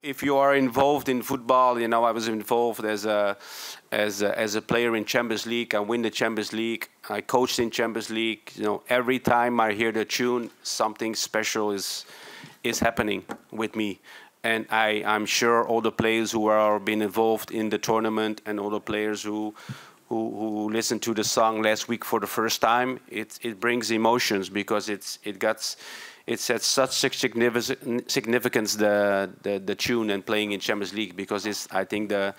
if you are involved in football, you know, I was involved as a player in Champions League. I win the Champions League. I coached in Champions League. You know, every time I hear the tune, something special is happening with me. And I'm sure all the players who are being involved in the tournament and all the players who listened to the song last week for the first time, it brings emotions because it's at such significance, the tune and playing in Champions League, because it's, I think, the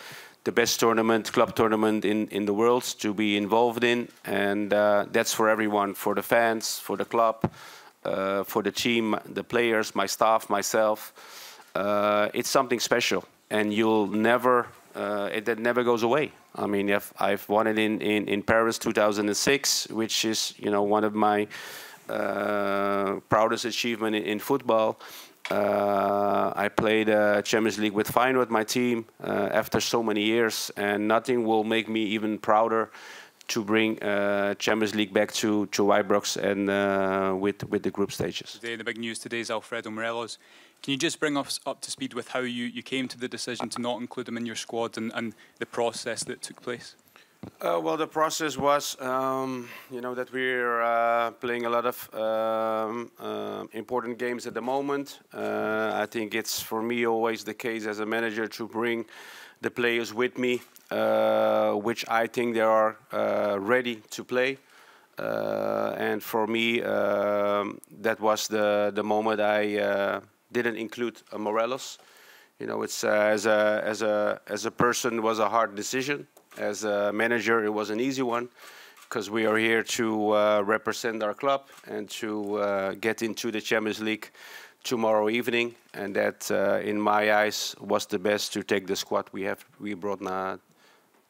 best tournament, club tournament in the world to be involved in, and that's for everyone, for the fans, for the club, for the team, the players, my staff, myself. It's something special, and you'll never, that never goes away. I mean, I've won it in Paris 2006, which is, you know, one of my proudest achievement in football. I played Champions League with Feyenoord, my team, after so many years, and nothing will make me even prouder to bring Champions League back to Ibrox and with the group stages. Today, the big news today is Alfredo Morelos. Can you just bring us up to speed with how you came to the decision to not include him in your squad and the process that took place? Well, the process was, you know, that we're playing a lot of important games at the moment. I think it's, for me, always the case as a manager to bring the players with me, which I think they are ready to play. And for me, that was the moment I didn't include Morelos. You know, it's as a person, it was a hard decision. As a manager, it was an easy one, because we are here to represent our club and to get into the Champions League tomorrow evening, and that, in my eyes, was the best to take the squad we brought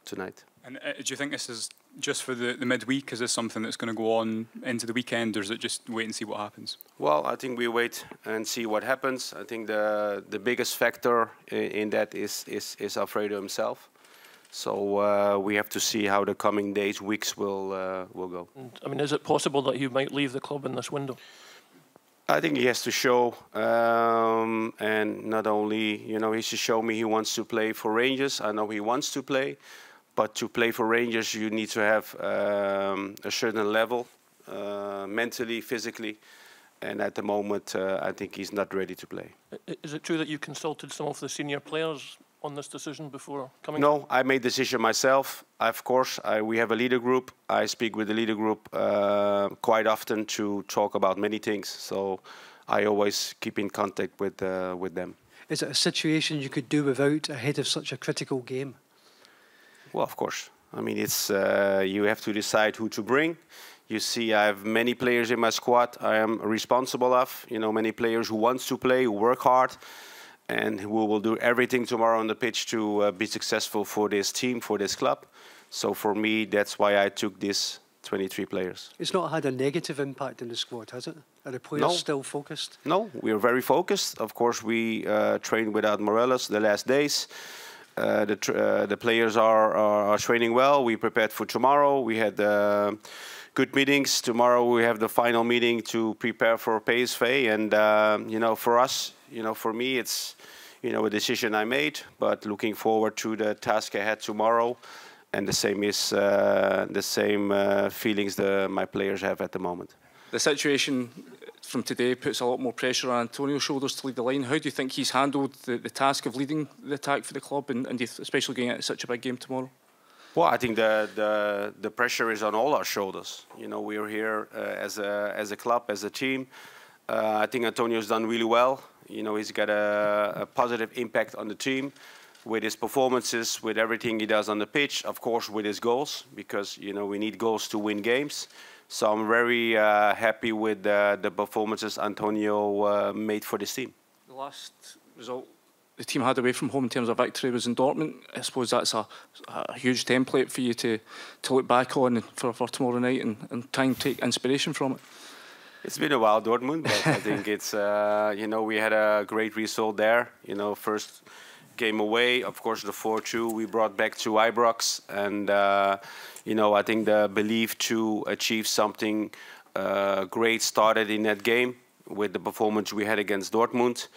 tonight. And do you think this is just for the midweek? Is this something that's going to go on into the weekend, or is it just wait and see what happens? Well, I think we wait and see what happens. I think the biggest factor in that is Alfredo himself. So we have to see how the coming days, weeks will go. I mean, is it possible that he might leave the club in this window? I think he has to show, and not only, you know, he should show me he wants to play for Rangers. I know he wants to play, but to play for Rangers, you need to have a certain level, mentally, physically. And at the moment, I think he's not ready to play. Is it true that you consulted some of the senior players on this decision before coming? No, I made the decision myself. Of course, we have a leader group. I speak with the leader group quite often to talk about many things. So I always keep in contact with them. Is it a situation you could do without ahead of such a critical game? Well, of course. I mean, it's you have to decide who to bring. You see, I have many players in my squad I am responsible of. You know, many players who want to play, who work hard, and who will do everything tomorrow on the pitch to be successful for this team, for this club. So for me, that's why I took these 23 players. It's not had a negative impact in the squad, has it? Are the players still focused? No, we are very focused. Of course, we trained without Morelos the last days. The players are training well. We prepared for tomorrow. We had good meetings. Tomorrow we have the final meeting to prepare for PSV. And, you know, for us, you know, for me, it's, you know, a decision I made. But looking forward to the task ahead tomorrow. And the same is the same feelings my players have at the moment. The situation from today puts a lot more pressure on Antonio's shoulders to lead the line. How do you think he's handled the task of leading the attack for the club, and especially going into such a big game tomorrow? Well, I think the pressure is on all our shoulders. You know, we are here as a club, as a team. I think Antonio's done really well. You know, he's got a positive impact on the team with his performances, with everything he does on the pitch, of course with his goals, because, you know, we need goals to win games. So I'm very happy with the performances Antonio made for this team. The last result the team had away from home in terms of victory was in Dortmund. I suppose that's a huge template for you to look back on for tomorrow night and try and take inspiration from it. It's been a while, Dortmund, but I think it's, you know, we had a great result there. You know, first game away, of course, the 4-2 we brought back to Ibrox. And, you know, I think the belief to achieve something great started in that game with the performance we had against Dortmund.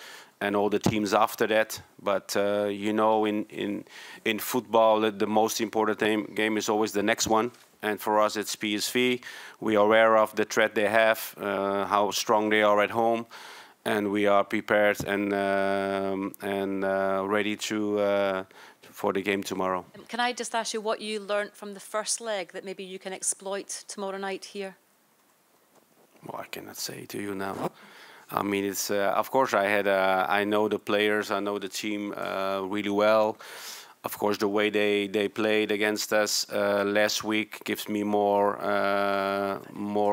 and all the teams after that. But you know, in football, the most important game is always the next one. And for us, it's PSV. We are aware of the threat they have, how strong they are at home, and we are prepared and ready for the game tomorrow. Can I just ask you what you learnt from the first leg that maybe you can exploit tomorrow night here? Well, I cannot say to you now. I mean, it's of course I know the players, I know the team really well. Of course, the way they played against us last week gives me more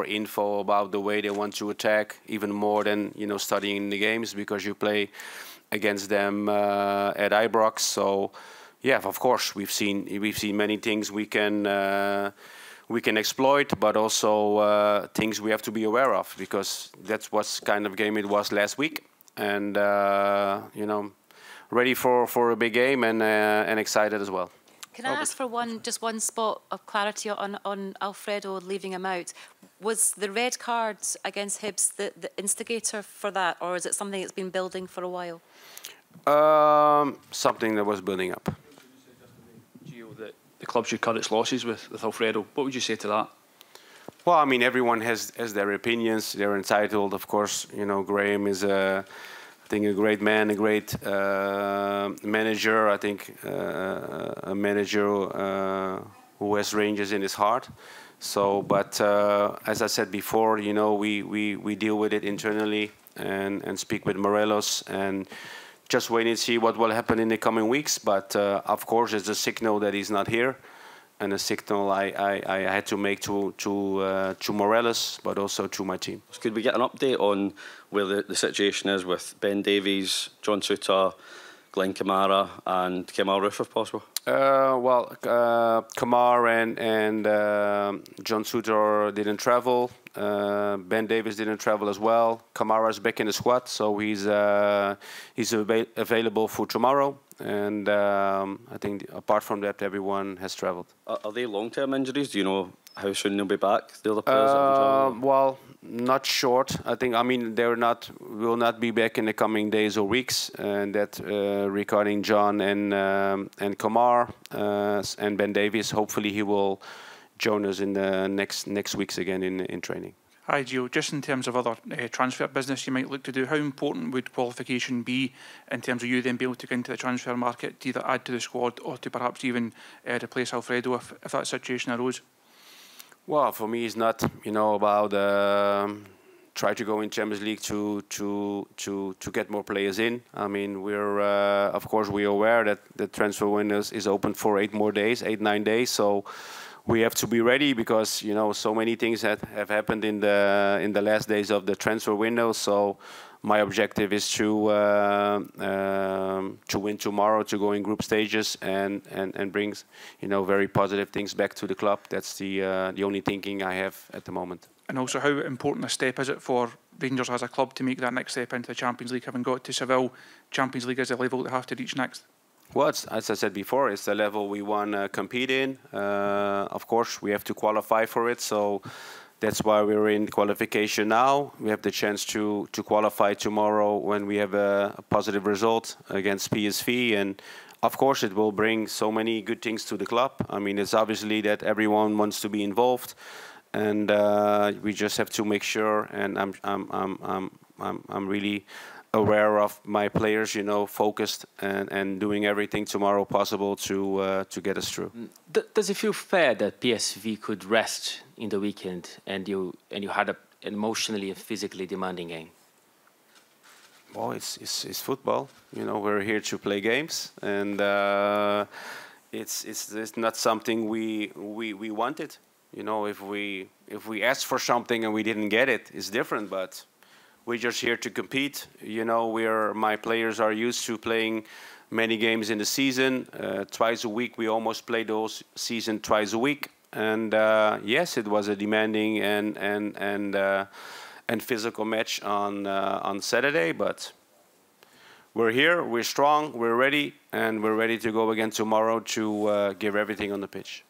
info about the way they want to attack, even more than studying the games, because you play against them at Ibrox. So, yeah, of course we've seen many things we can exploit, but also things we have to be aware of, because that's what kind of game it was last week, and ready for a big game and excited as well. Can I ask for just one spot of clarity on Alfredo leaving him out? Was the red card against Hibs the instigator for that, or is it something that's been building for a while? Something that was building up. Gio, the club should cut its losses with Alfredo. What would you say to that? Well, I mean, everyone has their opinions. They're entitled, of course. Graham is I think a great man, a great manager. I think a manager who has Rangers in his heart. So, but as I said before, we deal with it internally and speak with Morelos and just wait and see what will happen in the coming weeks. But of course, it's a signal that he's not here, and a signal I had to make to Morelos, but also to my team. Could we get an update on where the situation is with Ben Davies, John Souttar, Glenn Kamara and Kemal Roof, if possible? Well, Kamar and John Souttar didn't travel. Ben Davies didn't travel as well. Kamara's back in the squad, so he's available for tomorrow. And I think apart from that, everyone has traveled. Are they long-term injuries? Do you know how soon they'll be back? The other players that have traveled? Well, not short. I mean, will not be back in the coming days or weeks. And that regarding John and Kamar and Ben Davies, hopefully he will join us in the next weeks again in training. Hi, Gio. Just in terms of other transfer business you might look to do, how important would qualification be in terms of you then be able to get into the transfer market to either add to the squad or to perhaps even replace Alfredo if that situation arose? Well, for me, it's not about try to go in Champions League to get more players in. I mean, we're of course we're aware that the transfer window is open for 8-9 days. So we have to be ready, because so many things that have happened in the last days of the transfer window. So my objective is to win tomorrow, to go in group stages and bring very positive things back to the club. That's the only thinking I have at the moment. And also, how important a step is it for Rangers as a club to make that next step into the Champions League, having got to Seville? Champions League is the level they have to reach next. Well, as I said before, it's the level we want to compete in. Of course, we have to qualify for it, so that's why we're in qualification now. We have the chance to qualify tomorrow when we have a positive result against PSV, and of course it will bring so many good things to the club. I mean, it's obviously that everyone wants to be involved, and we just have to make sure. And I'm really aware of my players, focused and doing everything tomorrow possible to get us through. Does it feel fair that PSV could rest in the weekend and you had an emotionally and physically demanding game? Well, it's football. We're here to play games, and it's not something we wanted. If we asked for something and we didn't get it, it's different, but we're just here to compete. My players are used to playing many games in the season, twice a week. We almost play those season twice a week. And yes, it was a demanding and physical match on Saturday. But we're here, we're strong, we're ready, and we're ready to go again tomorrow to give everything on the pitch.